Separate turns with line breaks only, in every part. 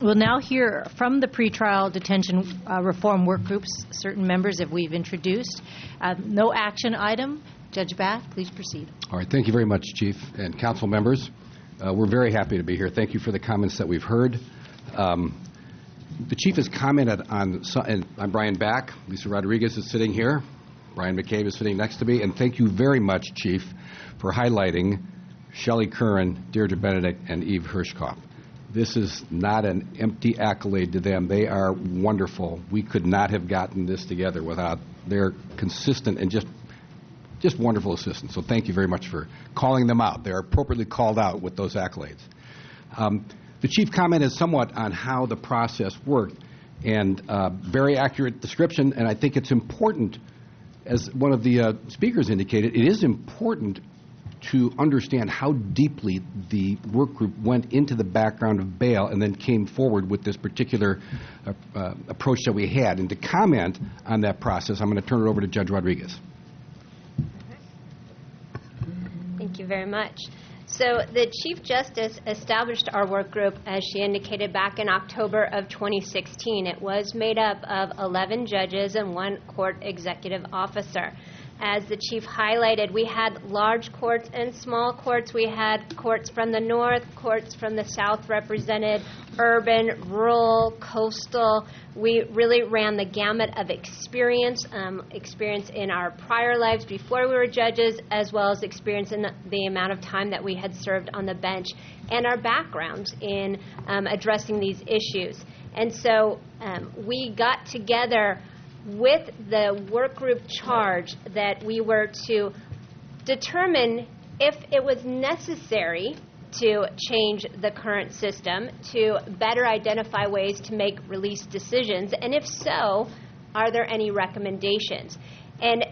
We'll now hear from the Pretrial Detention Reform Work Groups, certain members that we've introduced. No action item. Judge Bath, please proceed.
All right. Thank you very much, Chief and council members. We're very happy to be here. Thank you for the comments that we've heard. The Chief has commented on, and I'm Brian Back. Lisa Rodriguez is sitting here. Brian McCabe is sitting next to me. And thank you very much, Chief, for highlighting Shelley Curran, Deirdre Benedict, and Eve Hirschkopf. This is not an empty accolade to them. They are wonderful. We could not have gotten this together without their consistent and just wonderful assistance. So thank you very much for calling them out. They're appropriately called out with those accolades. The Chief commented somewhat on how the process worked, and very accurate description, and I think it's important, as one of the speakers indicated, it is important to understand how deeply the work group went into the background of bail and then came forward with this particular approach that we had. And to comment on that process, I'm going to turn it over to Judge Rodriguez.
Thank you very much. So the Chief Justice established our work group, as she indicated, back in October of 2016. It was made up of 11 judges and 1 court executive officer. As the Chief highlighted, we had large courts and small courts. We had courts from the north, courts from the south represented, urban, rural, coastal. We really ran the gamut of experience in our prior lives before we were judges, as well as experience in the amount of time that we had served on the bench, and our backgrounds in addressing these issues. And so we got together with the work group charge that we were to determine if it was necessary to change the current system to better identify ways to make release decisions, and if so, are there any recommendations? And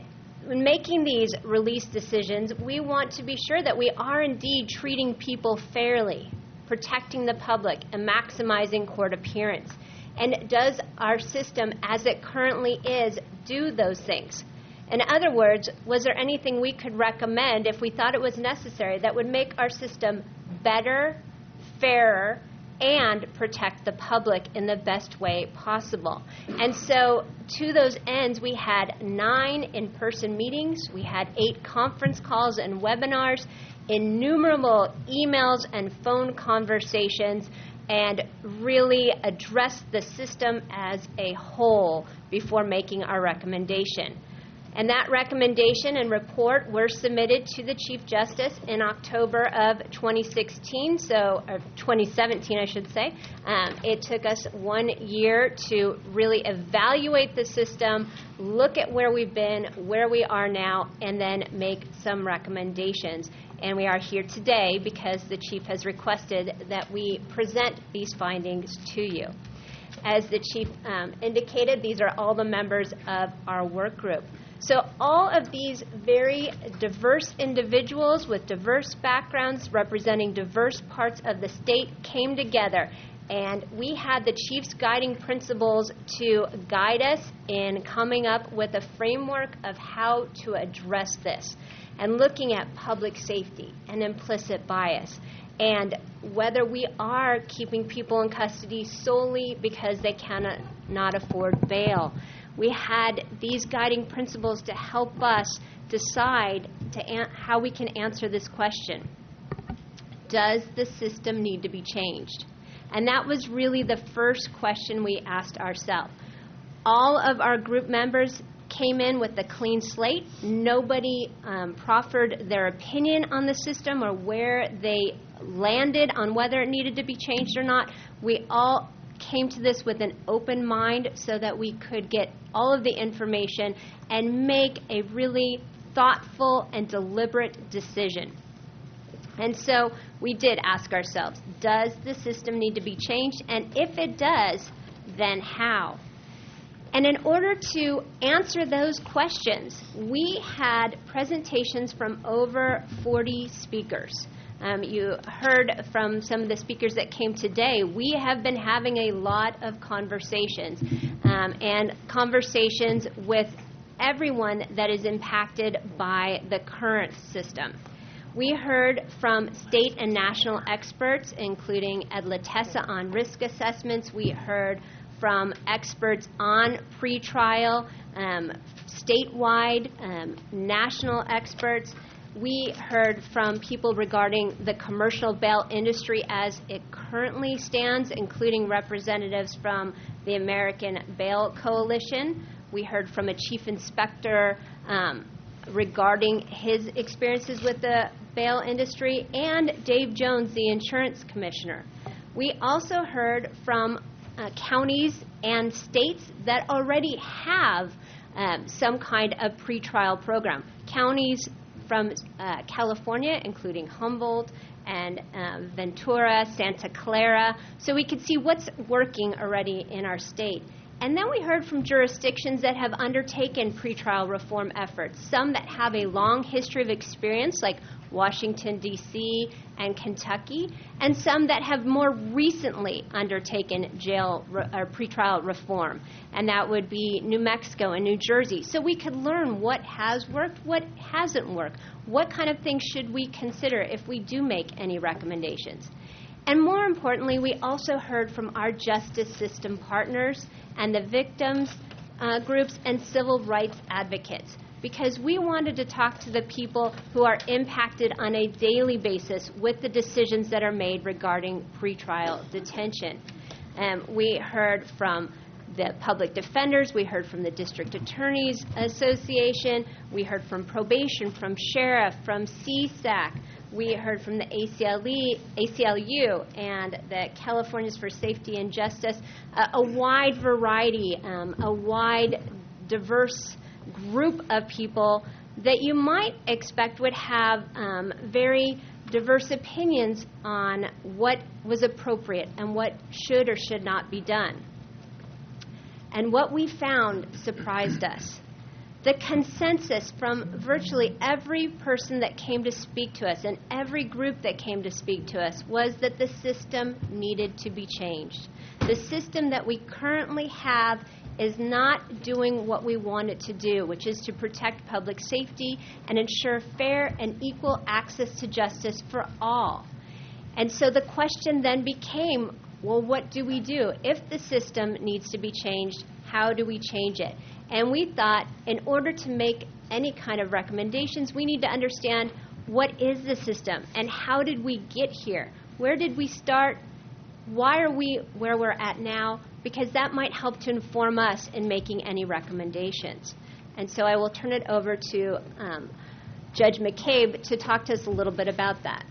when making these release decisions, we want to be sure that we are indeed treating people fairly, protecting the public, and maximizing court appearance. And does our system, as it currently is, do those things? In other words, was there anything we could recommend if we thought it was necessary that would make our system better, fairer, and protect the public in the best way possible? And so to those ends, we had 9 in-person meetings, we had 8 conference calls and webinars, innumerable emails and phone conversations, and really address the system as a whole before making our recommendation. And that recommendation and report were submitted to the Chief Justice in October of 2016, or 2017, I should say. It took us 1 year to really evaluate the system, look at where we've been, where we are now, and then make some recommendations. And we are here today because the Chief has requested that we present these findings to you. As the Chief indicated, these are all the members of our work group. So all of these very diverse individuals with diverse backgrounds representing diverse parts of the state came together, and we had the Chief's guiding principles to guide us in coming up with a framework of how to address this, and looking at public safety and implicit bias, and whether we are keeping people in custody solely because they cannot afford bail. We had these guiding principles to help us decide how we can answer this question. Does the system need to be changed? And that was really the first question we asked ourselves. All of our group members came in with a clean slate. Nobody proffered their opinion on the system or where they landed on whether it needed to be changed or not. We all came to this with an open mind so that we could get all of the information and make a really thoughtful and deliberate decision. And so we did ask ourselves, does the system need to be changed? And if it does, then how? And in order to answer those questions, we had presentations from over 40 speakers. You heard from some of the speakers that came today. We have been having a lot of conversations, and conversations with everyone that is impacted by the current system. We heard from state and national experts, including Ed Latessa on risk assessments. We heard from experts on pretrial, statewide, national experts. We heard from people regarding the commercial bail industry as it currently stands, including representatives from the American Bail Coalition. We heard from a chief inspector regarding his experiences with the bail industry, and Dave Jones, the insurance commissioner. We also heard from counties and states that already have some kind of pretrial program. Counties from California, including Humboldt and Ventura, Santa Clara, so we could see what's working already in our state. And then we heard from jurisdictions that have undertaken pretrial reform efforts, some that have a long history of experience, like Washington, D.C. and Kentucky, and some that have more recently undertaken jail or pretrial reform, and that would be New Mexico and New Jersey. So we could learn what has worked, what hasn't worked, what kind of things should we consider if we do make any recommendations. And more importantly, we also heard from our justice system partners and the victims groups and civil rights advocates, because we wanted to talk to the people who are impacted on a daily basis with the decisions that are made regarding pretrial detention. We heard from the public defenders, we heard from the District Attorneys Association, we heard from probation, from sheriff, from CSAC, we heard from the ACLU and the Californians for Safety and Justice, a wide variety, a wide, diverse group of people that you might expect would have very diverse opinions on what was appropriate and what should or should not be done. And what we found surprised us. The consensus from virtually every person that came to speak to us and every group that came to speak to us was that the system needed to be changed. The system that we currently have is not doing what we want it to do, which is to protect public safety and ensure fair and equal access to justice for all. And so the question then became, well, what do we do? If the system needs to be changed, how do we change it? And we thought in order to make any kind of recommendations, we need to understand what is the system and how did we get here? Where did we start? Why are we where we're at now? Because that might help to inform us in making any recommendations. And so I will turn it over to Judge McCabe to talk to us a little bit about that.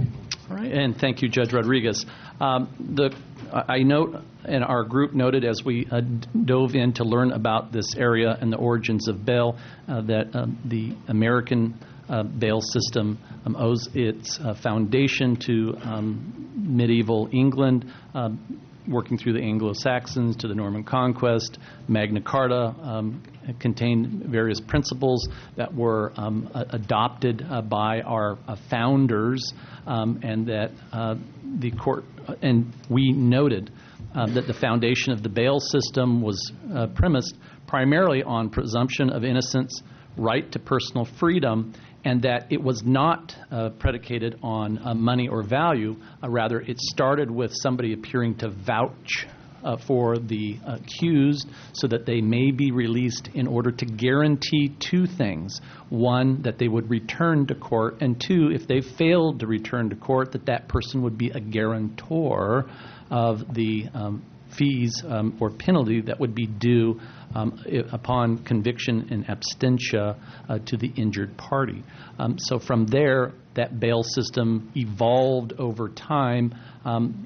All right, and thank you, Judge Rodriguez. I note, and our group noted as we dove in to learn about this area and the origins of bail, that the American bail system owes its foundation to medieval England, working through the Anglo-Saxons to the Norman Conquest. Magna Carta contained various principles that were adopted by our founders, and that the court, and we noted that the foundation of the bail system was premised primarily on presumption of innocence, right to personal freedom, and that it was not predicated on money or value. Rather, it started with somebody appearing to vouch for the accused so that they may be released in order to guarantee two things. One, that they would return to court, and two, if they failed to return to court, that that person would be a guarantor of the fees or penalty that would be due upon conviction in absentia to the injured party. So from there, that bail system evolved over time.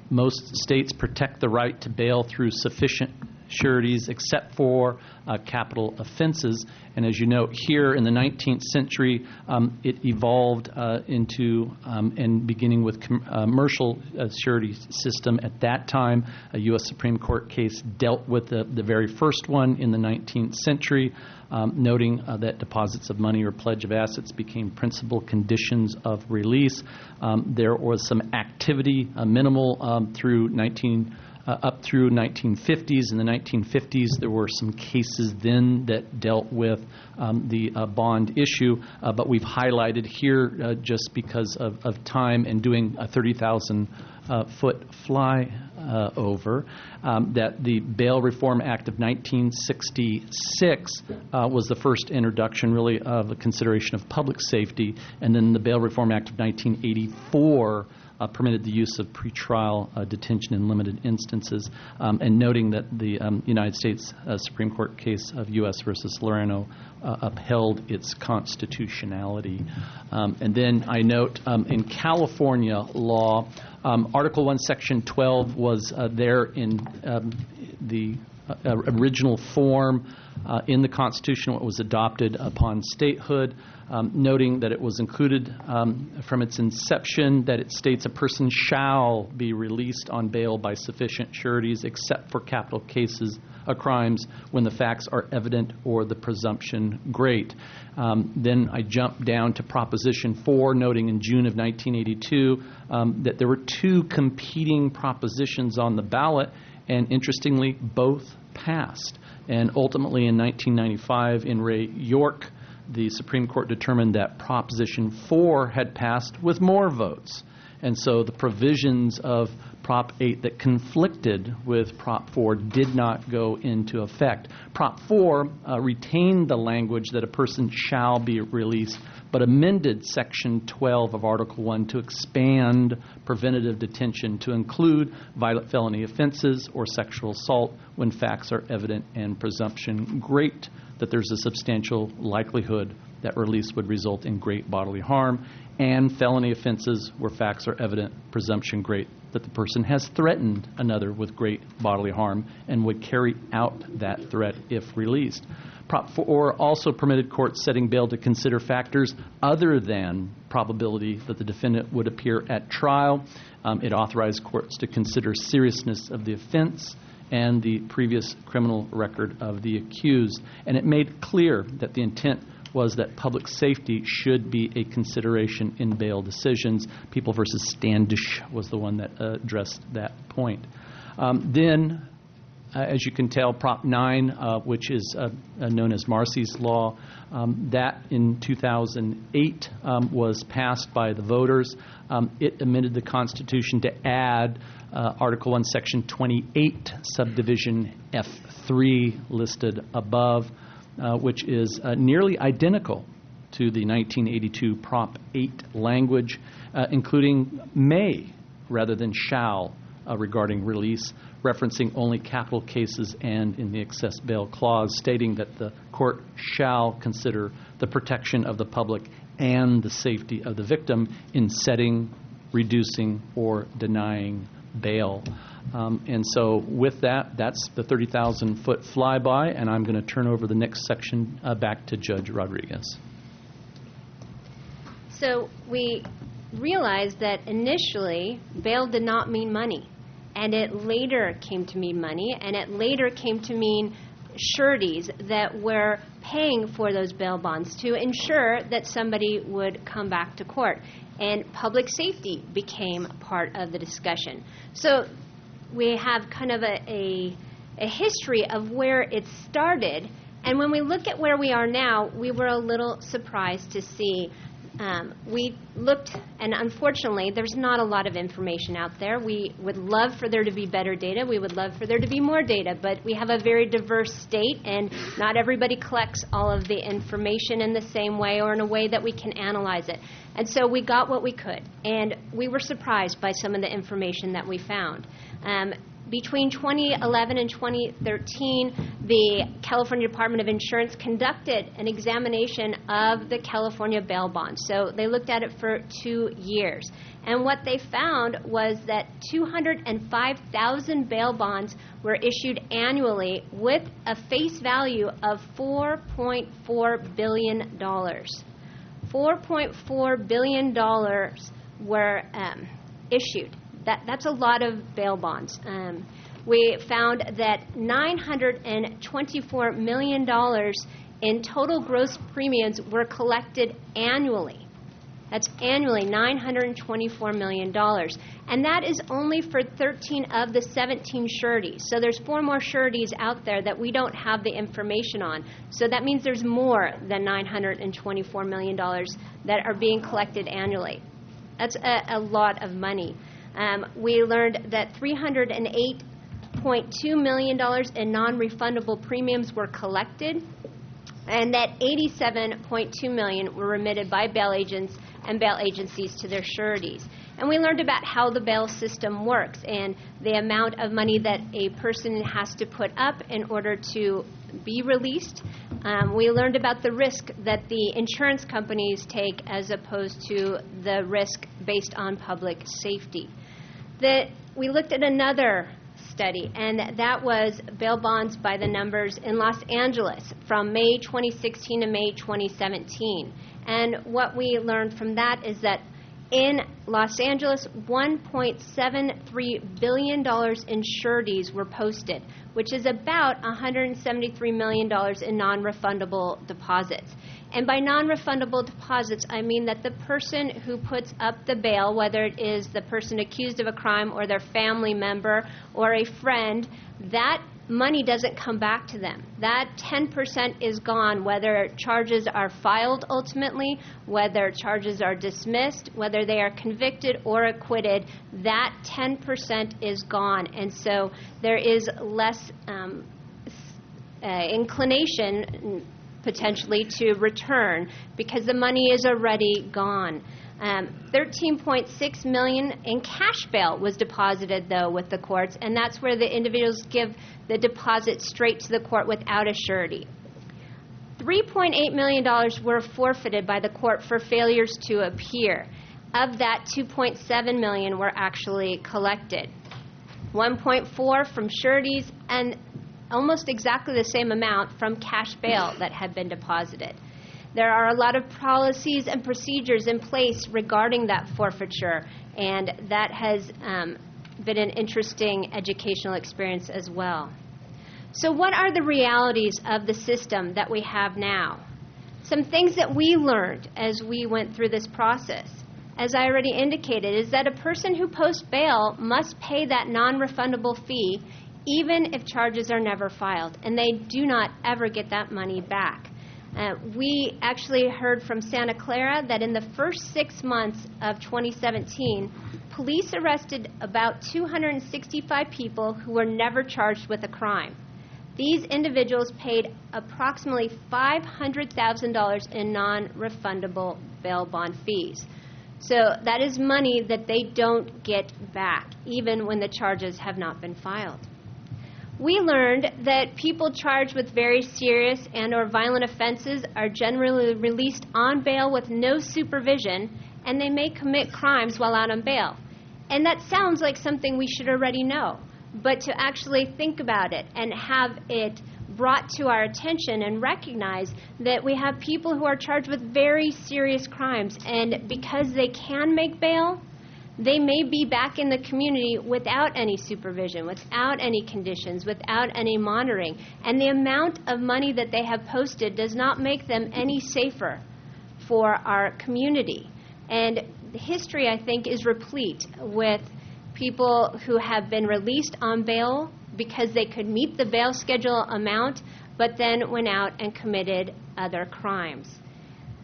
Most states protect the right to bail through sufficient sureties except for capital offenses. And as you note here in the 19th century, it evolved into and beginning with commercial surety system. At that time, a U.S. Supreme Court case dealt with the very first one in the 19th century, noting that deposits of money or pledge of assets became principal conditions of release. There was some activity, minimal, through up through 1950s. In the 1950s, there were some cases then that dealt with the bond issue, but we've highlighted here just because of time and doing a 30,000-foot flyover that the Bail Reform Act of 1966 was the first introduction, really, of a consideration of public safety, and then the Bail Reform Act of 1984 permitted the use of pretrial detention in limited instances, and noting that the United States Supreme Court case of U.S. versus Lorano upheld its constitutionality. And then I note in California law, Article 1, Section 12 was there in the original form in the Constitution. It was adopted upon statehood, noting that it was included from its inception that it states a person shall be released on bail by sufficient sureties except for capital cases of crimes when the facts are evident or the presumption great. Then I jumped down to Proposition 4, noting in June of 1982 that there were two competing propositions on the ballot, and interestingly, both passed. And ultimately in 1995 in Ray York, the Supreme Court determined that Proposition 4 had passed with more votes. And so the provisions of Prop 8 that conflicted with Prop 4 did not go into effect. Prop 4 retained the language that a person shall be released, but amended Section 12 of Article 1 to expand preventative detention to include violent felony offenses or sexual assault when facts are evident and presumption great that there's a substantial likelihood that release would result in great bodily harm, and felony offenses where facts are evident, presumption great that the person has threatened another with great bodily harm and would carry out that threat if released. Prop 4 also permitted courts setting bail to consider factors other than probability that the defendant would appear at trial. It authorized courts to consider seriousness of the offense and the previous criminal record of the accused. And it made clear that the intent was that public safety should be a consideration in bail decisions. People v. Standish was the one that addressed that point. Then, as you can tell, Prop 9, which is known as Marcy's Law, that in 2008 was passed by the voters. It amended the Constitution to add Article 1, Section 28, Subdivision F3 listed above, which is nearly identical to the 1982 Prop 8 language, including may rather than shall regarding release, referencing only capital cases, and in the excess bail clause stating that the court shall consider the protection of the public and the safety of the victim in setting, reducing, or denying bail. And so with that, that's the 30,000-foot flyby, and I'm going to turn over the next section back to Judge Rodriguez.
So we realized that initially bail did not mean money, and it later came to mean money, and it later came to mean sureties that were paying for those bail bonds to ensure that somebody would come back to court. And public safety became part of the discussion. So we have kind of a history of where it started. And when we look at where we are now, we were a little surprised to see. We looked, and unfortunately, there's not a lot of information out there. We would love for there to be better data. We would love for there to be more data, but we have a very diverse state, and not everybody collects all of the information in the same way or in a way that we can analyze it. And so we got what we could, and we were surprised by some of the information that we found. Between 2011 and 2013, the California Department of Insurance conducted an examination of the California bail bonds. So they looked at it for 2 years. And what they found was that 205,000 bail bonds were issued annually with a face value of $4.4 billion. $4.4 billion were issued. That's a lot of bail bonds. We found that $924 million in total gross premiums were collected annually. That's annually $924 million. And that is only for 13 of the 17 sureties. So there's 4 more sureties out there that we don't have the information on. So that means there's more than $924 million that are being collected annually. That's a lot of money. We learned that $308.2 million in non-refundable premiums were collected, and that $87.2 million were remitted by bail agents and bail agencies to their sureties. And we learned about how the bail system works and the amount of money that a person has to put up in order to be released. We learned about the risk that the insurance companies take as opposed to the risk based on public safety. We looked at another study, and that was bail bonds by the numbers in Los Angeles from May 2016 to May 2017. And what we learned from that is that in Los Angeles, $1.73 billion in sureties were posted, which is about $173 million in non-refundable deposits. And by non-refundable deposits, I mean that the person who puts up the bail, whether it is the person accused of a crime or their family member or a friend, that money doesn't come back to them. That 10% is gone, whether charges are filed ultimately, whether charges are dismissed, whether they are convicted or acquitted, that 10% is gone. And so there is less inclination potentially to return because the money is already gone. $13.6 million in cash bail was deposited, though, with the courts, and that's where the individuals give the deposit straight to the court without a surety. $3.8 million were forfeited by the court for failures to appear. Of that, $2.7 million were actually collected. $1.4 from sureties and almost exactly the same amount from cash bail that had been deposited. There are a lot of policies and procedures in place regarding that forfeiture, and that has been an interesting educational experience as well. So what are the realities of the system that we have now? Some things that we learned as we went through this process, as I already indicated, is that a person who posts bail must pay that non-refundable fee even if charges are never filed, and they do not ever get that money back. We actually heard from Santa Clara that in the first 6 months of 2017, police arrested about 265 people who were never charged with a crime. These individuals paid approximately $500,000 in non-refundable bail bond fees. So that is money that they don't get back, even when the charges have not been filed. We learned that people charged with very serious and or violent offenses are generally released on bail with no supervision, and they may commit crimes while out on bail. And that sounds like something we should already know, but to actually think about it and have it brought to our attention and recognize that we have people who are charged with very serious crimes, and because they can make bail, they may be back in the community without any supervision, without any conditions, without any monitoring. And the amount of money that they have posted does not make them any safer for our community. And history, I think, is replete with people who have been released on bail because they could meet the bail schedule amount, but then went out and committed other crimes.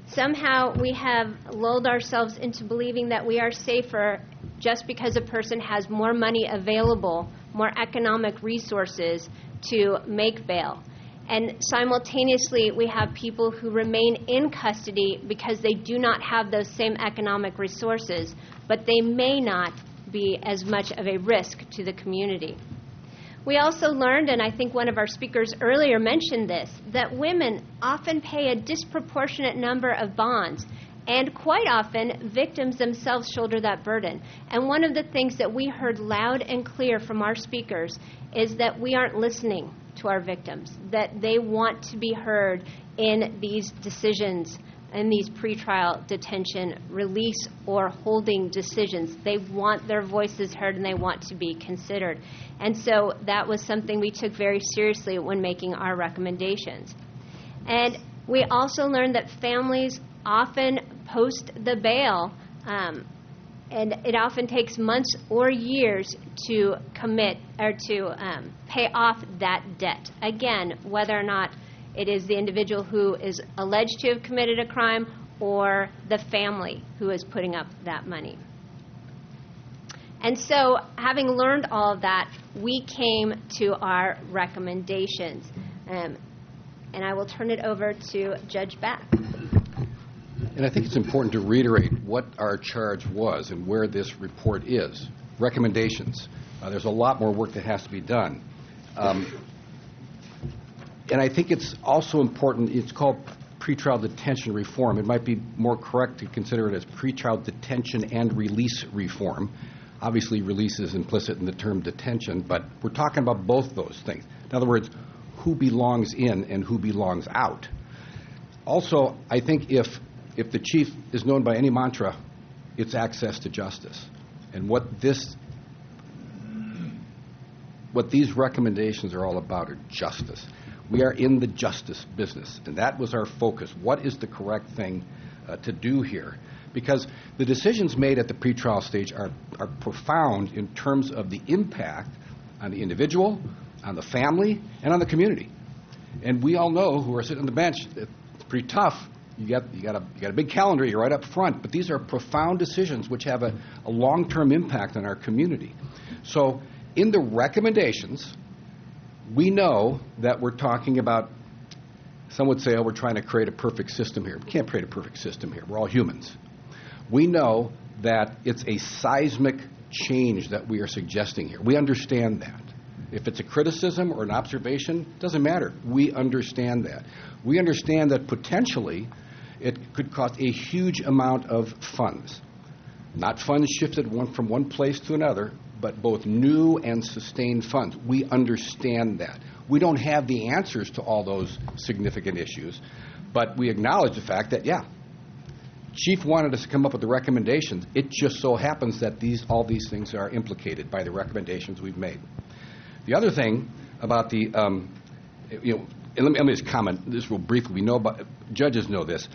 Somehow we have lulled ourselves into believing that we are safer just because a person has more money available, more economic resources to make bail. And simultaneously, we have people who remain in custody because they do not have those same economic resources, but they may not be as much of a risk to the community. We also learned, and I think one of our speakers earlier mentioned this, that women often pay a disproportionate number of bonds, and quite often victims themselves shoulder that burden. And one of the things that we heard loud and clear from our speakers is that we aren't listening to our victims, that they want to be heard in these decisions, in these pretrial detention release or holding decisions. They want their voices heard and they want to be considered. And so that was something we took very seriously when making our recommendations. And we also learned that families often post the bail, and it often takes months or years to commit or to pay off that debt. Again, whether or not it is the individual who is alleged to have committed a crime or the family who is putting up that money. And so, having learned all of that, we came to our recommendations. And I will turn it over to Judge Back.
And I think it's important to reiterate what our charge was and where this report is. Recommendations. There's a lot more work that has to be done. And I think it's also important, it's called pretrial detention reform. It might be more correct to consider it as pretrial detention and release reform. Obviously, release is implicit in the term detention, but we're talking about both those things. In other words, who belongs in and who belongs out. Also, I think if the chief is known by any mantra, it's access to justice. And what these recommendations are all about are justice. We are in the justice business, and that was our focus. What is the correct thing to do here? Because the decisions made at the pretrial stage are profound in terms of the impact on the individual, on the family, and on the community. And we all know, who are sitting on the bench, it's pretty tough. You got a big calendar, you're right up front, but these are profound decisions which have a long-term impact on our community. So in the recommendations, we know that we're talking about, some would say, oh, we're trying to create a perfect system here. We can't create a perfect system here. We're all humans. We know that it's a seismic change that we are suggesting here. We understand that. If it's a criticism or an observation, it doesn't matter. We understand that. We understand that potentially it could cost a huge amount of funds. Not funds shifted from one place to another, but both new and sustained funds. We understand that. We don't have the answers to all those significant issues, but we acknowledge the fact that, yeah, Chief wanted us to come up with the recommendations. It just so happens that all these things are implicated by the recommendations we've made. The other thing about the, and let me just comment this real briefly. We know about, judges know this.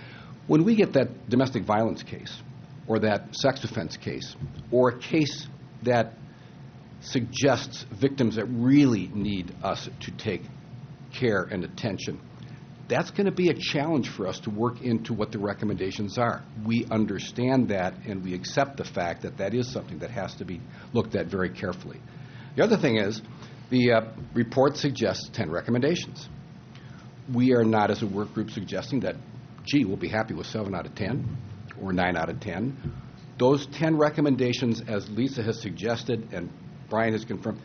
When we get that domestic violence case or that sex offense case or a case that suggests victims that really need us to take care and attention, that's going to be a challenge for us to work into what the recommendations are. We understand that, and we accept the fact that that is something that has to be looked at very carefully. The other thing is, the report suggests 10 recommendations. We are not, as a work group, suggesting that, gee, we'll be happy with 7 out of 10 or 9 out of 10. Those 10 recommendations, as Lisa has suggested and Brian has confirmed,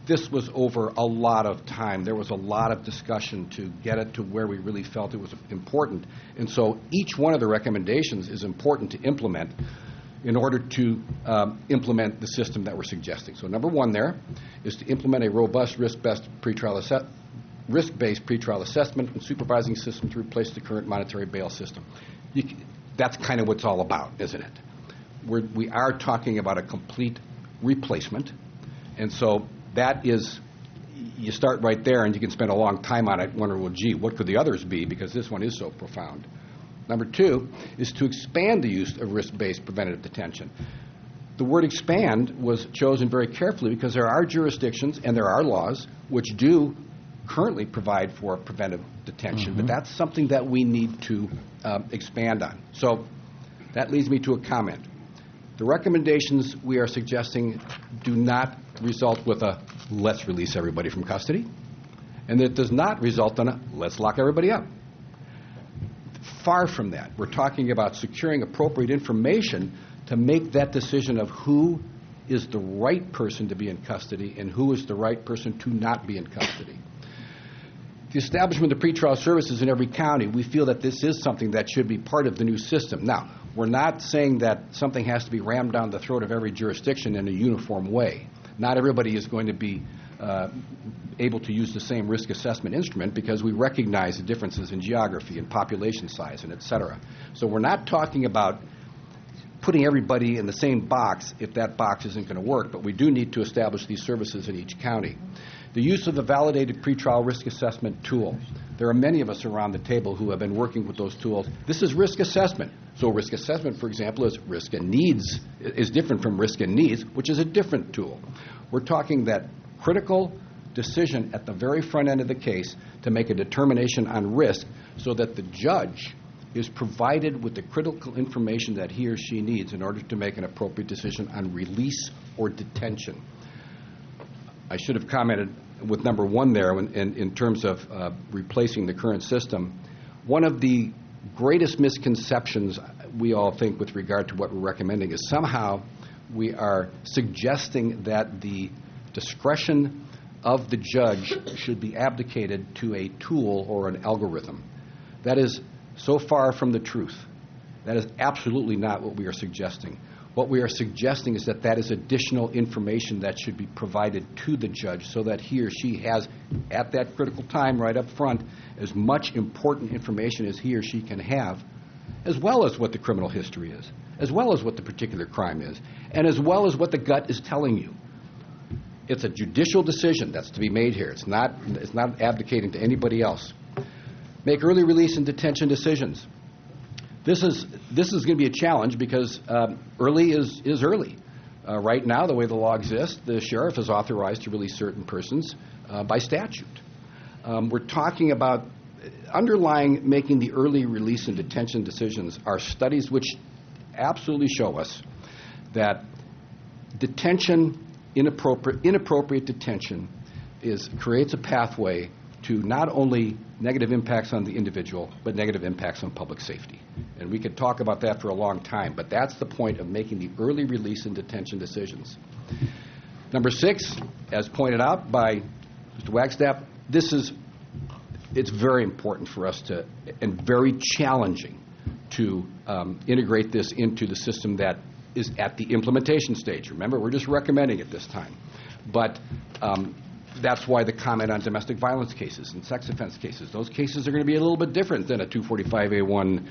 this was over a lot of time. There was a lot of discussion to get it to where we really felt it was important. And so each one of the recommendations is important to implement in order to implement the system that we're suggesting. So number one there is to implement a robust risk-based pretrial assessment and supervising system to replace the current monetary bail system. That's kind of what it's all about, isn't it? We are talking about a complete replacement. And so that is, you start right there and you can spend a long time on it wondering, well, gee, what could the others be? Because this one is so profound. Number two is to expand the use of risk-based preventative detention. The word expand was chosen very carefully because there are jurisdictions and there are laws which do currently provide for preventive detention, but that's something that we need to expand on. So that leads me to a comment. The recommendations we are suggesting do not result with a let's release everybody from custody, and it does not result in a let's lock everybody up. Far from that. We're talking about securing appropriate information to make that decision of who is the right person to be in custody and who is the right person to not be in custody. The establishment of pretrial services in every county, we feel that this is something that should be part of the new system. Now, we're not saying that something has to be rammed down the throat of every jurisdiction in a uniform way. Not everybody is going to be able to use the same risk assessment instrument because we recognize the differences in geography and population size and et cetera. So we're not talking about putting everybody in the same box if that box isn't going to work, but we do need to establish these services in each county. The use of the validated pretrial risk assessment tool. There are many of us around the table who have been working with those tools. This is risk assessment. So risk assessment, for example, is different from risk and needs, which is a different tool. We're talking that critical decision at the very front end of the case to make a determination on risk so that the judge is provided with the critical information that he or she needs in order to make an appropriate decision on release or detention. I should have commented with number one there in terms of replacing the current system. One of the greatest misconceptions we all think with regard to what we're recommending is somehow we are suggesting that the discretion of the judge should be abdicated to a tool or an algorithm. That is so far from the truth. That is absolutely not what we are suggesting. What we are suggesting is that is additional information that should be provided to the judge so that he or she has, at that critical time right up front, as much important information as he or she can have, as well as what the criminal history is, as well as what the particular crime is, and as well as what the gut is telling you. It's a judicial decision that's to be made here. It's not abdicating to anybody else. Make early release and detention decisions. This is going to be a challenge because early is early. Right now, the way the law exists, the sheriff is authorized to release certain persons by statute. We're talking about underlying making the early release and detention decisions are studies which absolutely show us that detention, inappropriate detention, creates a pathway to not only negative impacts on the individual, but negative impacts on public safety. And we could talk about that for a long time, but that's the point of making the early release and detention decisions. Number 6, as pointed out by Mr. Wagstaff, it's very important for us to, and very challenging to integrate this into the system that is at the implementation stage. Remember, we're just recommending it this time. But that's why the comment on domestic violence cases and sex offense cases. Those cases are going to be a little bit different than a 245A1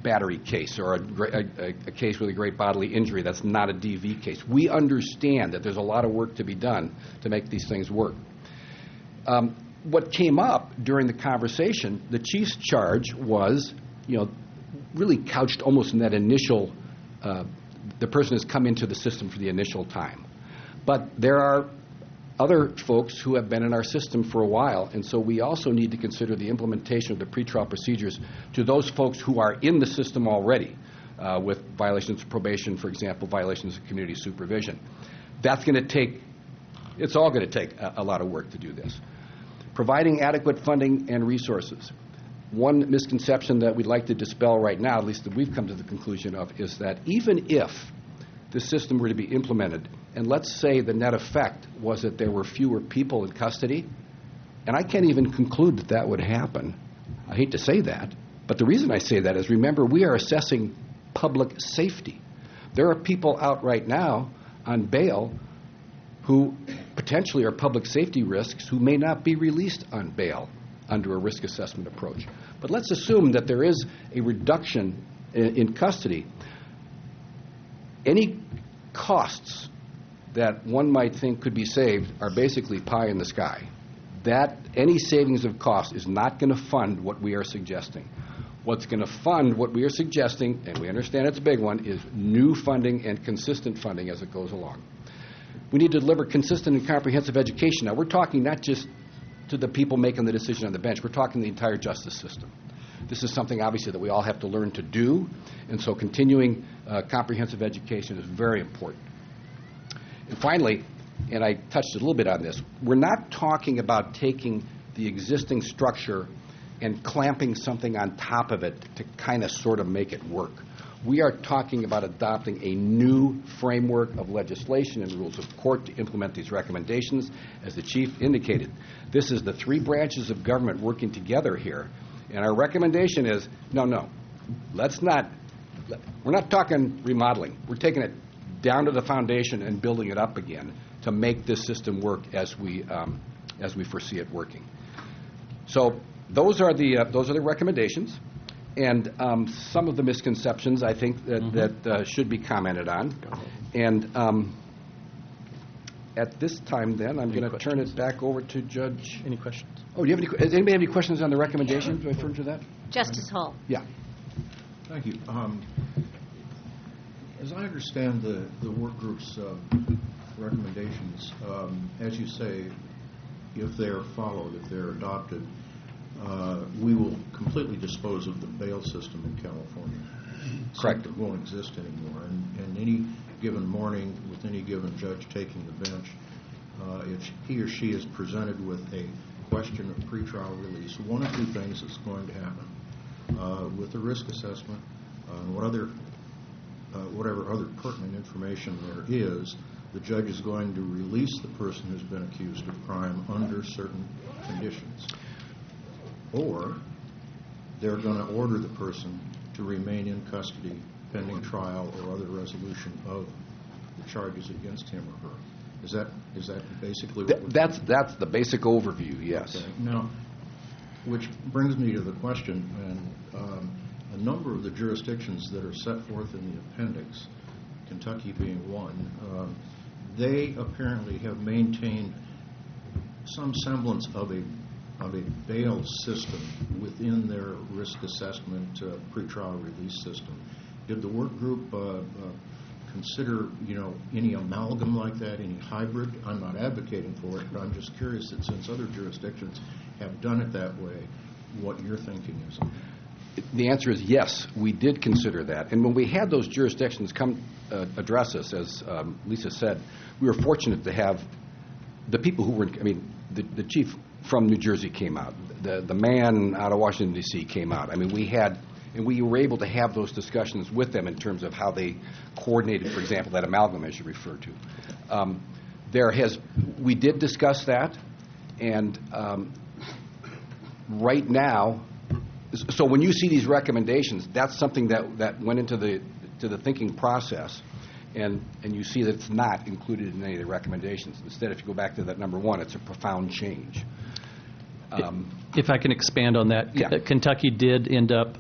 battery case or a case with a great bodily injury that's not a DV case. We understand that there's a lot of work to be done to make these things work. What came up during the conversation, the chief's charge was, really couched almost in that initial, the person has come into the system for the initial time. But there are other folks who have been in our system for a while, and so we also need to consider the implementation of the pretrial procedures to those folks who are in the system already with violations of probation, for example, violations of community supervision. It's all going to take a lot of work to do this. Providing adequate funding and resources. One misconception that we'd like to dispel right now, at least that we've come to the conclusion of, is that even if the system were to be implemented, and let's say the net effect was that there were fewer people in custody, and I can't even conclude that would happen. I hate to say that, but the reason I say that is, remember, we are assessing public safety. There are people out right now on bail who potentially are public safety risks who may not be released on bail under a risk assessment approach. But let's assume that there is a reduction in custody. Any costs that one might think could be saved are basically pie in the sky. That any savings of cost is not going to fund what we are suggesting. What's going to fund what we are suggesting, and we understand it's a big one, is new funding and consistent funding as it goes along. We need to deliver consistent and comprehensive education. Now, we're talking not just to the people making the decision on the bench. We're talking the entire justice system. This is something, obviously, that we all have to learn to do, and so continuing comprehensive education is very important. And finally, and I touched a little bit on this, we're not talking about taking the existing structure and clamping something on top of it to kind of sort of make it work. We are talking about adopting a new framework of legislation and rules of court to implement these recommendations. As the chief indicated, this is the 3 branches of government working together here. And our recommendation is, no, we're not talking remodeling. We're taking it down to the foundation and building it up again to make this system work as we foresee it working. So those are the recommendations. And some of the misconceptions, I think, that should be commented on. And at this time, then, I'm going to turn it back over to Judge.
Any questions?
Oh, does anybody have any questions on the recommendation? Do I refer to that?
Justice Hall.
Yeah.
Thank you. As I understand the work group's recommendations, as you say, if they are followed, if they're adopted, we will completely dispose of the bail system in California.
Correct.
It won't exist anymore. And any given morning, with any given judge taking the bench, if he or she is presented with a question of pretrial release, one of two things is going to happen. With the risk assessment and whatever other pertinent information there is, the judge is going to release the person who's been accused of crime under certain conditions. Or they're going to order the person to remain in custody pending trial or other resolution of the charges against him or her. Is that basically what
that's the basic overview, yes.
Okay. Now, which brings me to the question, and a number of the jurisdictions that are set forth in the appendix, Kentucky being one, they apparently have maintained some semblance of a bail system within their risk assessment pretrial release system. Did the work group consider, any amalgam like that, any hybrid? I'm not advocating for it, but I'm just curious that since other jurisdictions have done it that way, what your thinking is.
The answer is yes, we did consider that. And when we had those jurisdictions come address us, as Lisa said, we were fortunate to have the people who were, the chief from New Jersey came out. The man out of Washington, D.C. came out. We were able to have those discussions with them in terms of how they coordinated, for example, that amalgam as you referred to. We did discuss that, and right now, so when you see these recommendations, that's something that went into the thinking process, and you see that it's not included in any of the recommendations. Instead, if you go back to that number one, it's a profound change.
If I can expand on that,
yeah.
Kentucky did end up,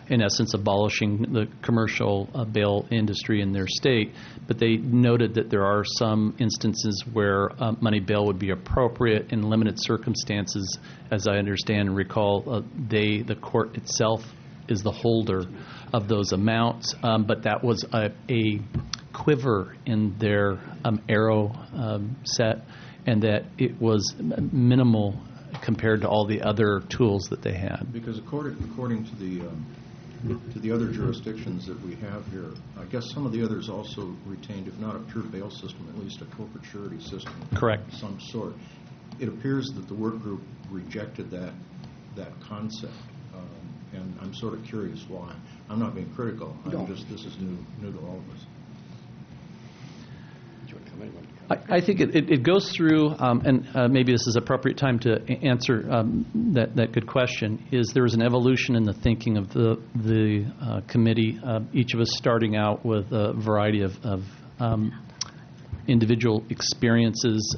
in essence, abolishing the commercial bail industry in their state, but they noted that there are some instances where money bail would be appropriate in limited circumstances. As I understand and recall, the court itself is the holder of those amounts, but that was a quiver in their arrow set, and that it was minimal compared to all the other tools that they had.
Because according to the other jurisdictions that we have here, I guess some of the others also retained, if not a pure bail system, at least a corporate surety system.
Correct.
Of some sort. It appears that the work group rejected that concept, and I'm sort of curious why. I'm not being critical. This is new to all of us.
I think it goes through, and maybe this is appropriate time to answer that good question, is there was an evolution in the thinking of the committee, each of us starting out with a variety of individual experiences.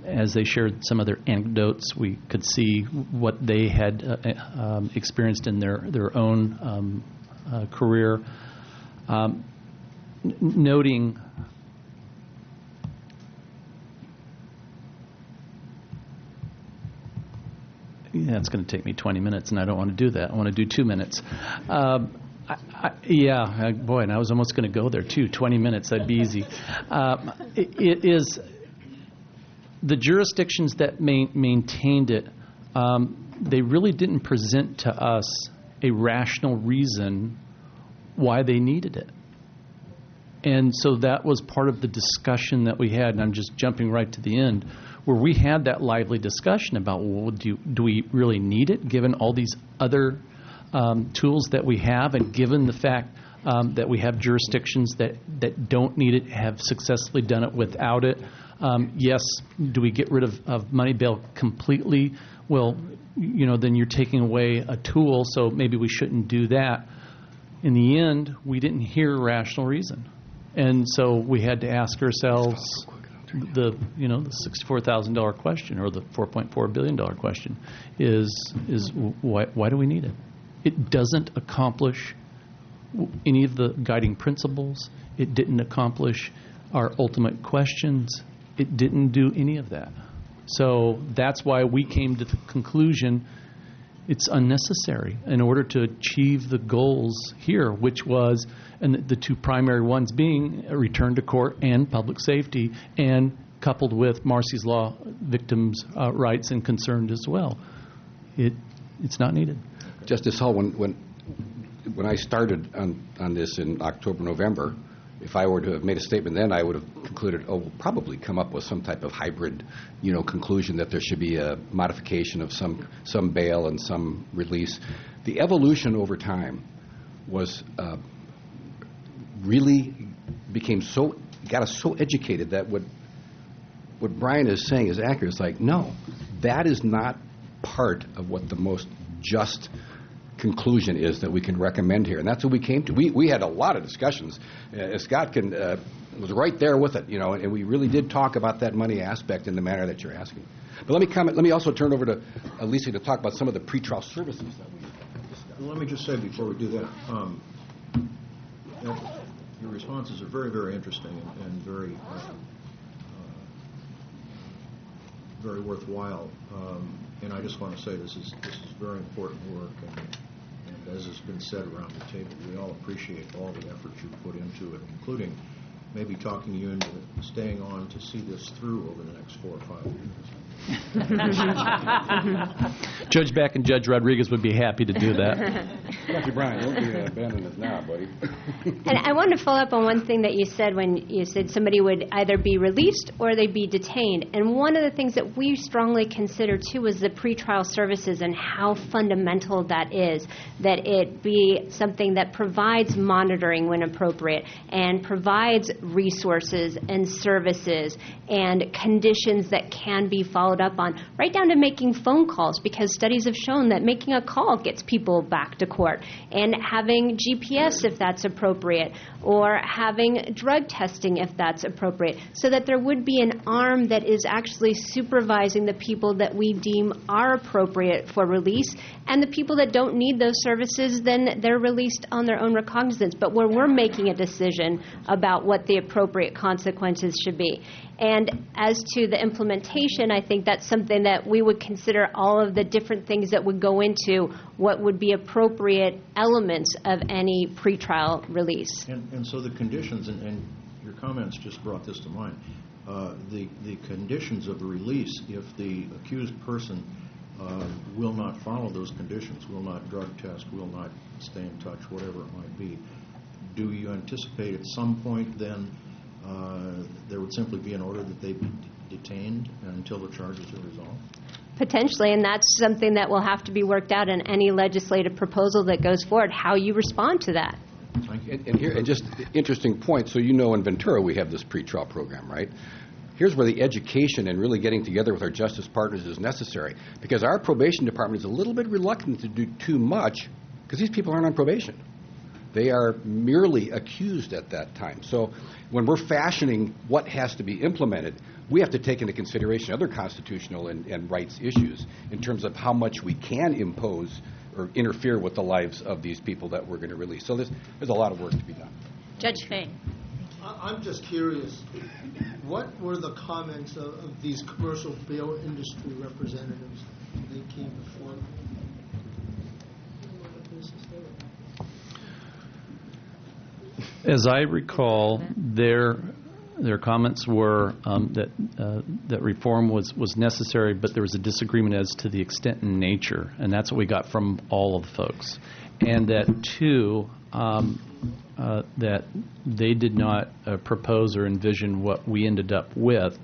As they shared some of their anecdotes, we could see what they had experienced in their own career, noting it's going to take me 20 minutes, and I don't want to do that. I want to do 2 minutes. Boy, and I was almost going to go there, too. 20 minutes, that'd be easy. It is the jurisdictions that maintained it, they really didn't present to us a rational reason why they needed it. And so that was part of the discussion that we had, and I'm just jumping right to the end, where we had that lively discussion about, well, do we really need it, given all these other tools that we have, and given the fact that we have jurisdictions that don't need it, have successfully done it without it. Yes, do we get rid of money bail completely? Well, then you're taking away a tool, so maybe we shouldn't do that. In the end, we didn't hear a rational reason. And so we had to ask ourselves the $64,000 question, or the $4.4 billion question, is why do we need it? It doesn't accomplish any of the guiding principles. It didn't accomplish our ultimate questions. It didn't do any of that. So that's why we came to the conclusion, it's unnecessary in order to achieve the goals here, which was, and the two primary ones being a return to court and public safety, and coupled with Marcy's Law victims' rights and concerns as well. It's not needed.
Justice Hull, when I started on this in October, November, if I were to have made a statement then, I would have concluded, we'll probably come up with some type of hybrid, conclusion that there should be a modification of some bail and some release. The evolution over time was really got us so educated that what Brian is saying is accurate. It's like, no, that is not part of what the most just conclusion is that we can recommend here, and that's what we came to. We had a lot of discussions. Scott was right there with it, and we really did talk about that money aspect in the manner that you're asking. But let me comment. Let me also turn over to Lisa to talk about some of the pretrial services that we discussed.
Let me just say before we do that, your responses are very, very interesting and very very worthwhile. And I just want to say this is very important work, and as has been said around the table, we all appreciate all the effort you put into it, including maybe talking you into staying on to see this through over the next 4 or 5 years.
Judge Beck and Judge Rodriguez would be happy to do that.
Dr. Brian, don't be abandoning us now, buddy.
And I wanted to follow up on one thing that you said when you said somebody would either be released or they'd be detained. And one of the things that we strongly consider, too, was the pretrial services and how fundamental that is, that it be something that provides monitoring when appropriate and provides resources and services and conditions that can be followed up on, right down to making phone calls, because studies have shown that making a call gets people back to court, and having GPS if that's appropriate, or having drug testing if that's appropriate, so that there would be an arm that is actually supervising the people that we deem are appropriate for release, and the people that don't need those services, then they're released on their own recognizance, but where we're making a decision about what the appropriate consequences should be. And as to the implementation, I think that's something that we would consider all of the different things that would go into what would be appropriate elements of any pretrial release.
And so the conditions, and your comments just brought this to mind, the conditions of the release, if the accused person will not follow those conditions, will not drug test, will not stay in touch, whatever it might be, do you anticipate at some point then there would simply be an order that they be detained until the charges are resolved?
Potentially, and that's something that will have to be worked out in any legislative proposal that goes forward, how you respond to that.
Thank you. And just interesting point, so in Ventura we have this pretrial program, right? Here's where the education and really getting together with our justice partners is necessary, because our probation department is a little bit reluctant to do too much because these people aren't on probation. They are merely accused at that time. So when we're fashioning what has to be implemented, we have to take into consideration other constitutional and rights issues in terms of how much we can impose or interfere with the lives of these people that we're going to release. So there's a lot of work to be done.
Judge Fay.
I'm just curious, what were the comments of these commercial bail industry representatives when they came before me?
As I recall, their comments were that reform was necessary, but there was a disagreement as to the extent and nature, and that's what we got from all of the folks. And that, too, that they did not propose or envision what we ended up with.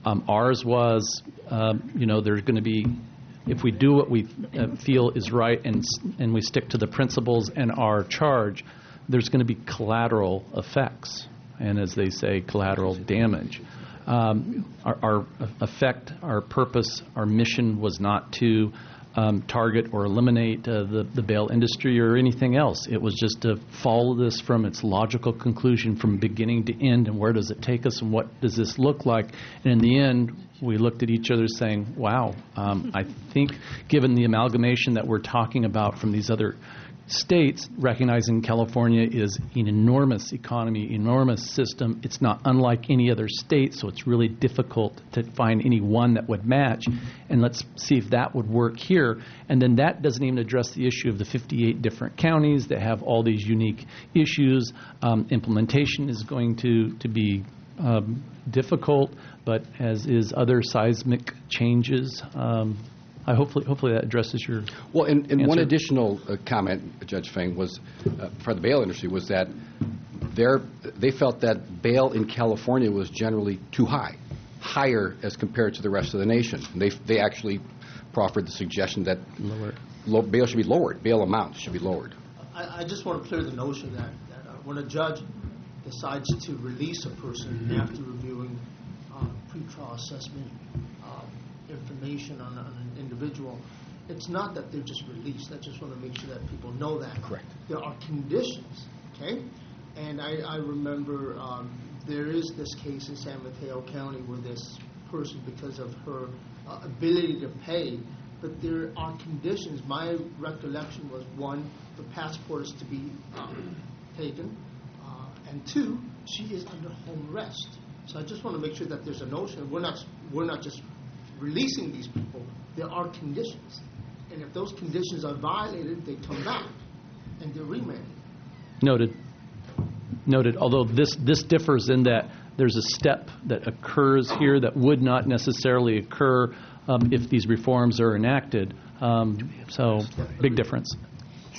Ours was, there's going to be, if we do what we feel is right and we stick to the principles and our charge, there's going to be collateral effects, and as they say, collateral damage. Our effect, our purpose, our mission was not to target or eliminate the bail industry or anything else. It was just to follow this from its logical conclusion from beginning to end, and where does it take us and what does this look like. And in the end, we looked at each other saying, wow, I think given the amalgamation that we're talking about from these other states, recognizing California is an enormous economy, enormous system. It's not unlike any other state, so it's really difficult to find any one that would match. And let's see if that would work here. And then that doesn't even address the issue of the 58 different counties that have all these unique issues. Implementation is going to be difficult, but as is other seismic changes. Hopefully that addresses your
Well, and
answer.
one additional comment, Judge Feng, was for the bail industry was that they felt that bail in California was generally too high, higher as compared to the rest of the nation. They actually proffered the suggestion that bail should be lowered, bail amounts should be lowered.
I just want to clear the notion that when a judge decides to release a person after reviewing pretrial assessment information on an individual, it's not that they're just released. I just want to make sure that people know that.
Correct.
There are conditions, okay? And I remember there is this case in San Mateo County where this person, because of her ability to pay, but there are conditions. My recollection was, one, the passport is to be taken, and two, she is under home arrest. So I just want to make sure that there's a notion. We're not just releasing these people. There are conditions, and if those conditions are violated, they come back and they're remanded.
Noted. Although this differs in that there's a step that occurs here that would not necessarily occur if these reforms are enacted. So big difference.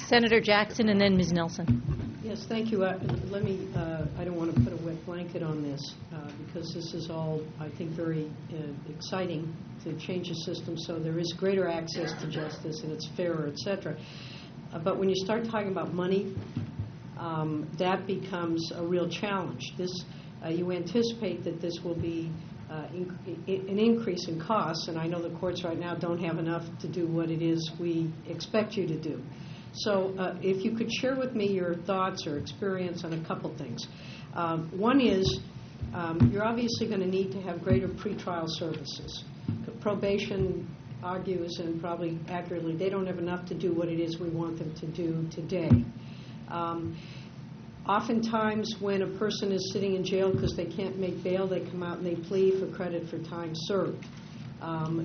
Senator Jackson and then Ms. Nelson.
Yes, thank you. Let me, I don't want to put a wet blanket on this because this is all, I think, very exciting to change the system so there is greater access to justice and it's fairer, et cetera. But when you start talking about money, that becomes a real challenge. You anticipate that this will be an increase in costs, and I know the courts right now don't have enough to do what it is we expect you to do. So if you could share with me your thoughts or experience on a couple things. One is you're obviously going to need to have greater pretrial services. Probation argues, and probably accurately, they don't have enough to do what it is we want them to do today. Oftentimes when a person is sitting in jail because they can't make bail, they come out and they plead for credit for time served.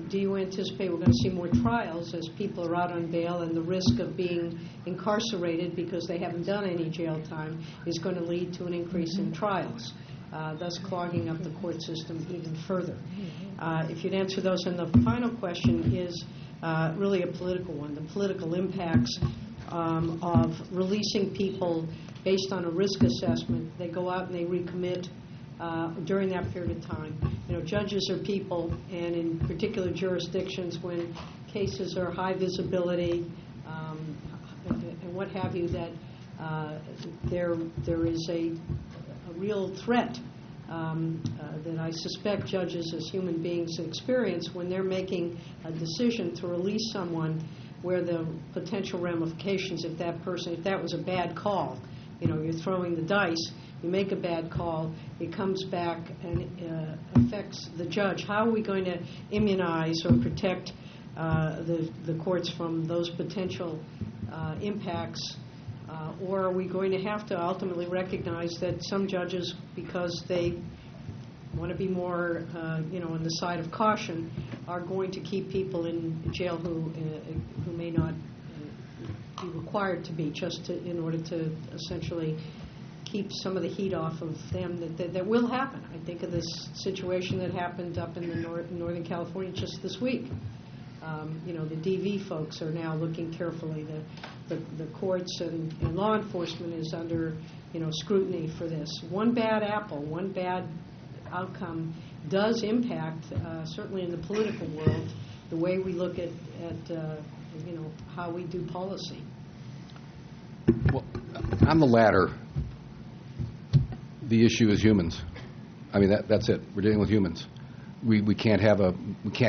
Do you anticipate we're going to see more trials as people are out on bail and the risk of being incarcerated because they haven't done any jail time is going to lead to an increase in trials, thus clogging up the court system even further? If you'd answer those. And the final question is really a political one, the political impacts of releasing people based on a risk assessment. They go out and they recommit during that period of time. You know, judges are people, and in particular jurisdictions when cases are high visibility and what have you, that there is a real threat that I suspect judges as human beings experience when they're making a decision to release someone, where the potential ramifications if that was a bad call. You know, you're throwing the dice, you make a bad call, it comes back and affects the judge. How are we going to immunize or protect the courts from those potential impacts? Or are we going to have to ultimately recognize that some judges, because they want to be more, on the side of caution, are going to keep people in jail who may not be required to be, just in order to essentially keep some of the heat off of them. That will happen. I think of this situation that happened up in the Northern California just this week. The DV folks are now looking carefully. The courts and law enforcement is under scrutiny for this. One bad apple, one bad outcome does impact, certainly in the political world, the way we look at how we do policy.
Well, on the latter, the issue is humans. I mean, that's it. We're dealing with humans. We can't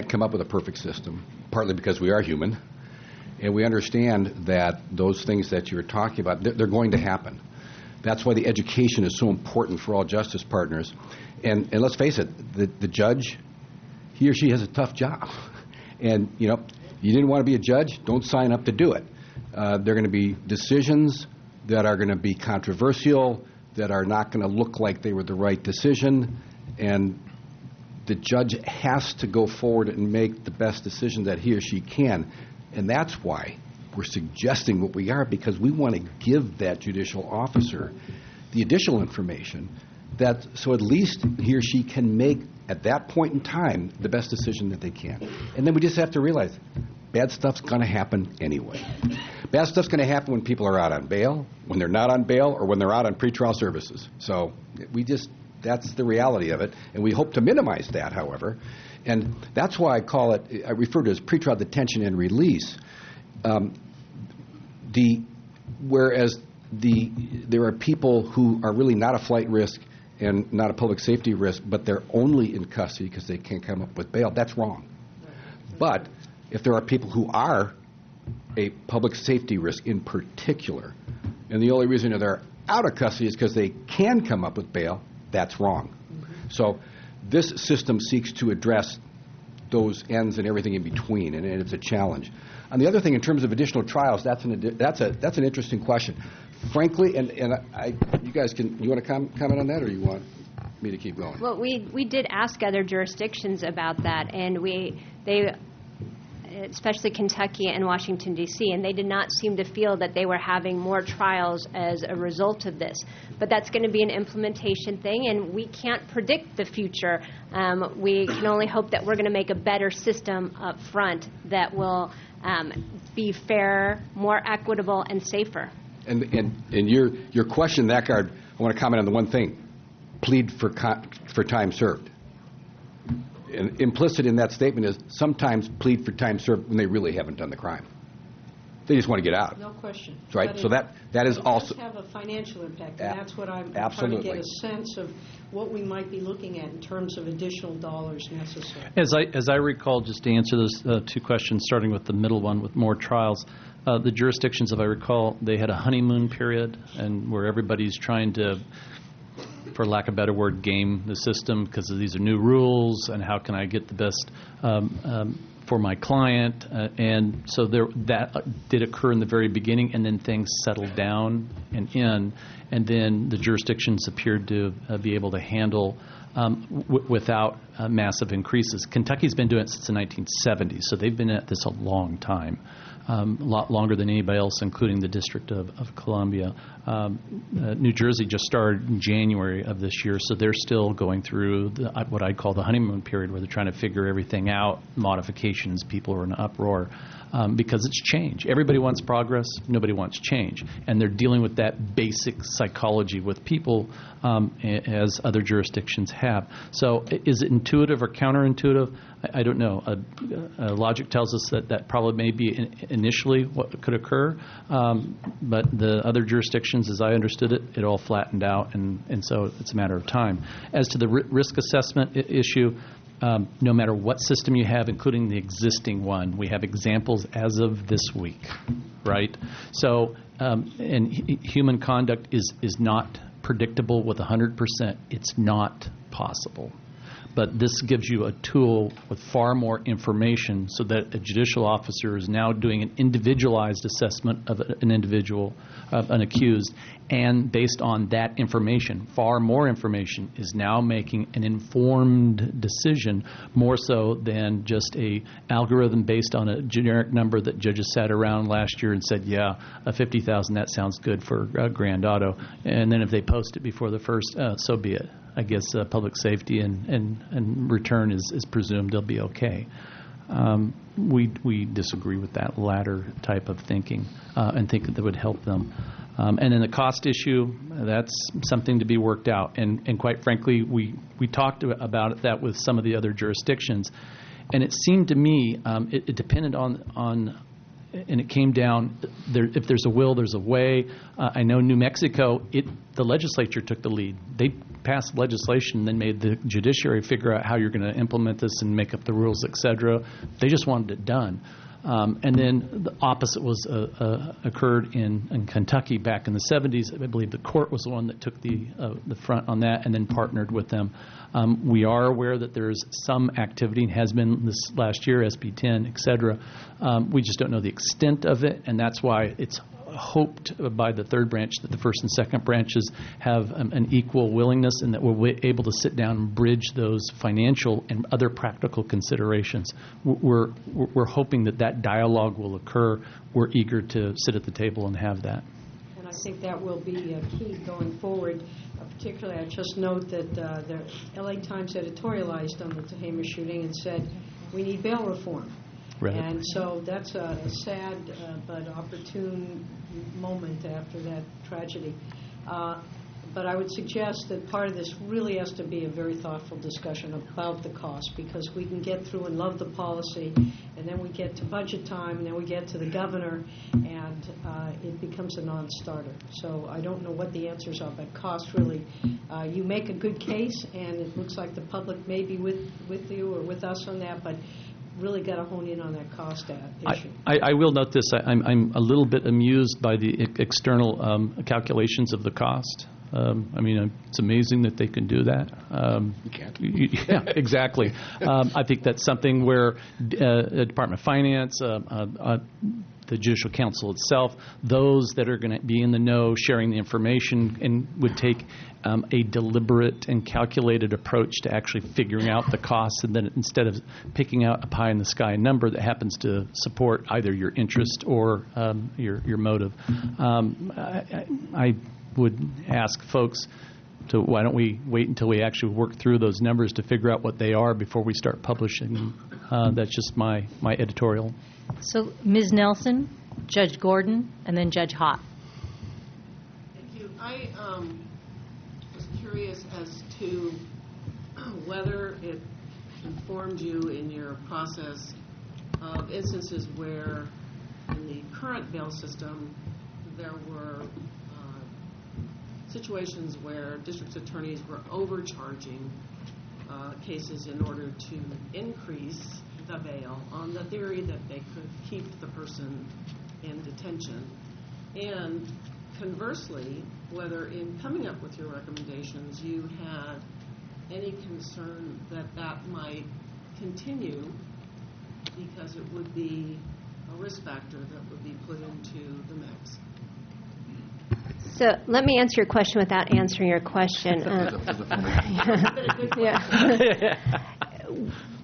come up with a perfect system, partly because we are human, and we understand that those things that you're talking about, they're going to happen. That's why the education is so important for all justice partners. And let's face it, the judge, he or she has a tough job. And, you didn't want to be a judge, don't sign up to do it. They're going to be decisions that are going to be controversial, that are not going to look like they were the right decision, and the judge has to go forward and make the best decision that he or she can. And that's why we're suggesting what we are, because we want to give that judicial officer the additional information that so at least he or she can make at that point in time the best decision that they can. And then we just have to realize bad stuff's going to happen anyway. Bad stuff's going to happen when people are out on bail, when they're not on bail, or when they're out on pretrial services. So that's the reality of it, and we hope to minimize that, however. And that's why I refer to it as pretrial detention and release. Whereas there are people who are really not a flight risk and not a public safety risk, but they're only in custody because they can't come up with bail, that's wrong. But if there are people who are a public safety risk in particular, and the only reason they're out of custody is because they can come up with bail, that's wrong. So this system seeks to address those ends and everything in between, and it's a challenge. And the other thing, in terms of additional trials, that's an interesting question. Frankly, you guys you want to comment on that, or you want me to keep going?
Well, we did ask other jurisdictions about that, and they, especially Kentucky and Washington, D.C., and they did not seem to feel that they were having more trials as a result of this. But that's going to be an implementation thing, and we can't predict the future. We can only hope that we're going to make a better system up front that will be fair, more equitable, and safer.
And your question in that regard, I want to comment on the one thing: plead for time served. And implicit in that statement is sometimes plead for time served when they really haven't done the crime. They just want to get out.
No question.
Right. So that is also
does have a financial impact, and that's what I'm
absolutely
trying to get a sense of what we might be looking at in terms of additional dollars necessary.
As I recall, just to answer those two questions, starting with the middle one with more trials, the jurisdictions, if I recall, they had a honeymoon period, and where everybody's trying to, for lack of a better word, game the system because these are new rules, and how can I get the best for my client, and so that did occur in the very beginning, and then things settled down and then the jurisdictions appeared to be able to handle without massive increases. Kentucky's been doing it since the 1970s, so they've been at this a long time. A lot longer than anybody else, including the District of Columbia. New Jersey just started in January of this year, so they're still going through what I'd call the honeymoon period, where they're trying to figure everything out, modifications, people are in an uproar, because it's change. Everybody wants progress, nobody wants change. And they're dealing with that basic psychology with people, as other jurisdictions have. So is it intuitive or counterintuitive? I don't know. Logic tells us that probably may be initially what could occur, but the other jurisdictions, as I understood it, it all flattened out, and so it's a matter of time. As to the risk assessment issue, no matter what system you have, including the existing one, we have examples as of this week, right? So, and human conduct is not predictable with 100%. It's not possible. But this gives you a tool with far more information so that a judicial officer is now doing an individualized assessment of an individual, of an accused, and based on that information, far more information, is now making an informed decision, more so than just a algorithm based on a generic number that judges sat around last year and said, yeah, a $50,000, that sounds good for Grand Auto. And then if they post it before the first, so be it. I guess public safety and return is presumed they'll be okay. We disagree with that latter type of thinking and think that would help them. And then the cost issue, that's something to be worked out. And quite frankly, we talked about that with some of the other jurisdictions. And it seemed to me it depended on and it came down, if there's a will, there's a way. I know New Mexico, the legislature took the lead. They passed legislation, then made the judiciary figure out how you're going to implement this and make up the rules, et cetera. They just wanted it done. And then the opposite was occurred in Kentucky back in the 70s. I believe the court was the one that took the front on that and then partnered with them. We are aware that there is some activity, and has been this last year, SB 10, et cetera. We just don't know the extent of it, and that's why it's hoped by the third branch that the first and second branches have an equal willingness, and that we'll be able to sit down and bridge those financial and other practical considerations. We're hoping that dialogue will occur. We're eager to sit at the table and have that.
And I think that will be key going forward. Particularly, I just note that the LA Times editorialized on the Tehama shooting and said, we need bail reform.
Right.
And so that's a sad but opportune moment after that tragedy. But I would suggest that part of this really has to be a very thoughtful discussion about the cost, because we can get through and love the policy, and then we get to budget time, and then we get to the governor, and it becomes a non-starter. So I don't know what the answers are, but cost really, you make a good case, and it looks like the public may be with you or with us on that, but really got to hone in on that cost issue.
I will note this. I'm a little bit amused by the external calculations of the cost. It's amazing that they can do that.
You can't.
Yeah, exactly. I think that's something where the Department of Finance, the Judicial Council itself, those that are going to be in the know, sharing the information, and would take a deliberate and calculated approach to actually figuring out the costs, and then instead of picking out a pie-in-the-sky number that happens to support either your interest or your motive. I would ask folks to, why don't we wait until we actually work through those numbers to figure out what they are before we start publishing. That's just my editorial.
So, Ms. Nelson, Judge Gordon, and then Judge Hott.
Thank you. I was curious as to whether it informed you in your process of instances where in the current bail system there were situations where district attorneys were overcharging cases in order to increase the bail on the theory that they could keep the person in detention. And conversely, whether in coming up with your recommendations you had any concern that that might continue because it would be a risk factor that would be put into the mix.
So let me answer your question without answering your question.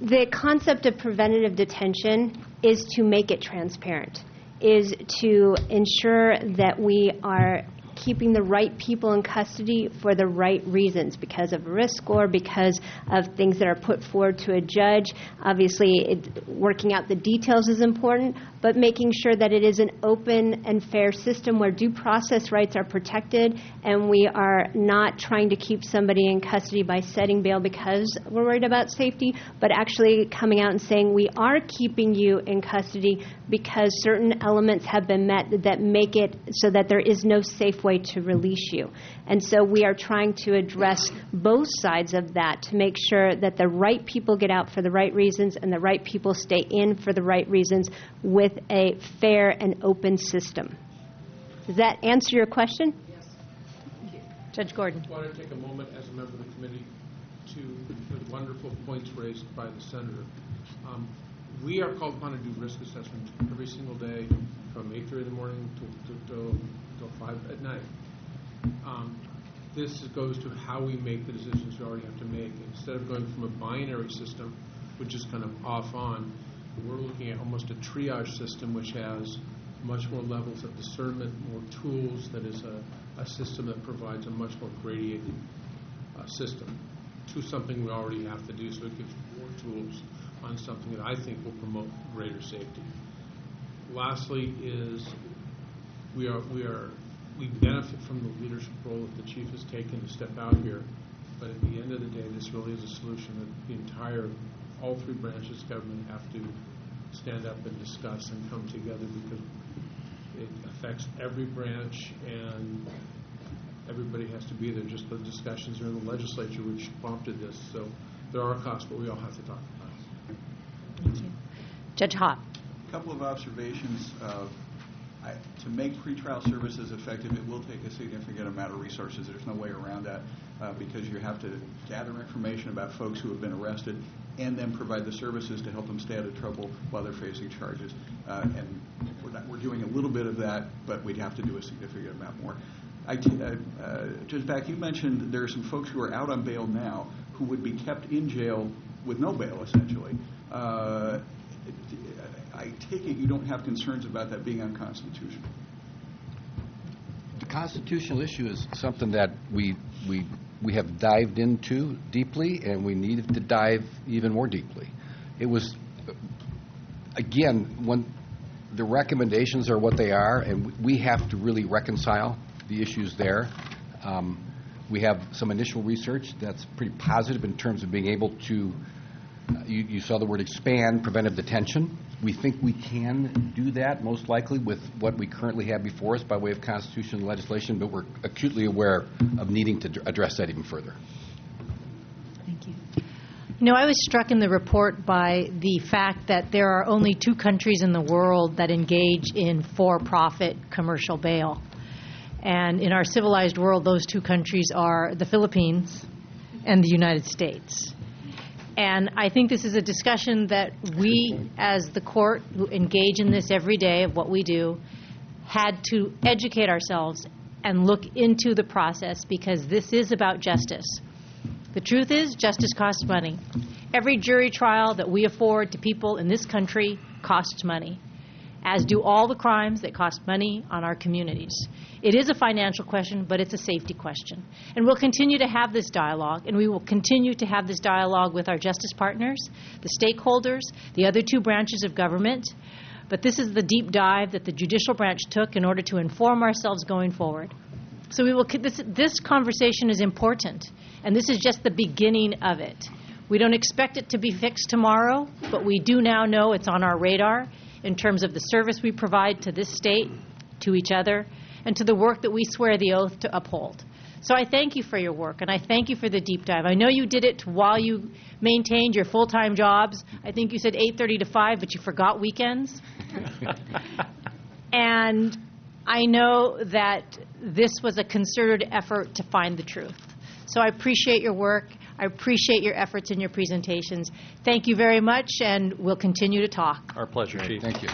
The concept of preventative detention is to make it transparent, is to ensure that we are keeping the right people in custody for the right reasons, because of risk score, because of things that are put forward to a judge. Obviously, working out the details is important, but making sure that it is an open and fair system where due process rights are protected, and we are not trying to keep somebody in custody by setting bail because we're worried about safety, but actually coming out and saying we are keeping you in custody because certain elements have been met that make it so that there is no safe way to release you. And so we are trying to address both sides of that to make sure that the right people get out for the right reasons and the right people stay in for the right reasons with a fair and open system. Does that answer your question?
Yes.
Judge Gordon.
I want to take a moment as a member of the committee to the wonderful points raised by the senator. We are called upon to do risk assessment every single day from 8:30 in the morning till 5 at night. This goes to how we make the decisions we already have to make. Instead of going from a binary system, which is kind of off-on, we're looking at almost a triage system which has much more levels of discernment, more tools, that is a system that provides a much more gradiated system to something we already have to do. So it gives more tools on something that I think will promote greater safety. Lastly is we benefit from the leadership role that the chief has taken to step out here, but at the end of the day, this really is a solution that all three branches of government have to stand up and discuss and come together, because it affects every branch and everybody has to be there. Just the discussions are in the legislature which prompted this. So there are costs, but we all have to talk about it.
Thank you. Judge Hott.
A couple of observations. To make pretrial services effective, it will take a significant amount of resources. There's no way around that because you have to gather information about folks who have been arrested and then provide the services to help them stay out of trouble while they're facing charges. And we're doing a little bit of that, but we'd have to do a significant amount more. Judge Back, you mentioned there are some folks who are out on bail now who would be kept in jail with no bail, essentially. I take it you don't have concerns about that being unconstitutional.
The constitutional issue is something that we have dived into deeply, and we needed to dive even more deeply. It was, again, when the recommendations are what they are, and we have to really reconcile the issues there. We have some initial research that's pretty positive in terms of being able to, you saw the word expand preventive detention. We think we can do that most likely with what we currently have before us by way of constitutional legislation, but we're acutely aware of needing to address that even further.
Thank you. You know, I was struck in the report by the fact that there are only 2 countries in the world that engage in for-profit commercial bail. And in our civilized world, those 2 countries are the Philippines and the United States. And I think this is a discussion that we, as the court, who engage in this every day of what we do, had to educate ourselves and look into the process, because this is about justice. The truth is, justice costs money. Every jury trial that we afford to people in this country costs money, as do all the crimes that cost money on our communities. It is a financial question, but it's a safety question. And we'll continue to have this dialogue, and we will continue to have this dialogue with our justice partners, the stakeholders, the other 2 branches of government. But this is the deep dive that the judicial branch took in order to inform ourselves going forward. So we will. This conversation is important, and this is just the beginning of it. We don't expect it to be fixed tomorrow, but we do now know it's on our radar in terms of the service we provide to this state, to each other, and to the work that we swear the oath to uphold. So I thank you for your work, and I thank you for the deep dive. I know you did it while you maintained your full-time jobs. I think you said 8:30 to 5, but you forgot weekends. And I know that this was a concerted effort to find the truth. So I appreciate your work. I appreciate your efforts and your presentations. Thank you very much, and we'll continue to talk.
Our pleasure, Chief.
Thank you.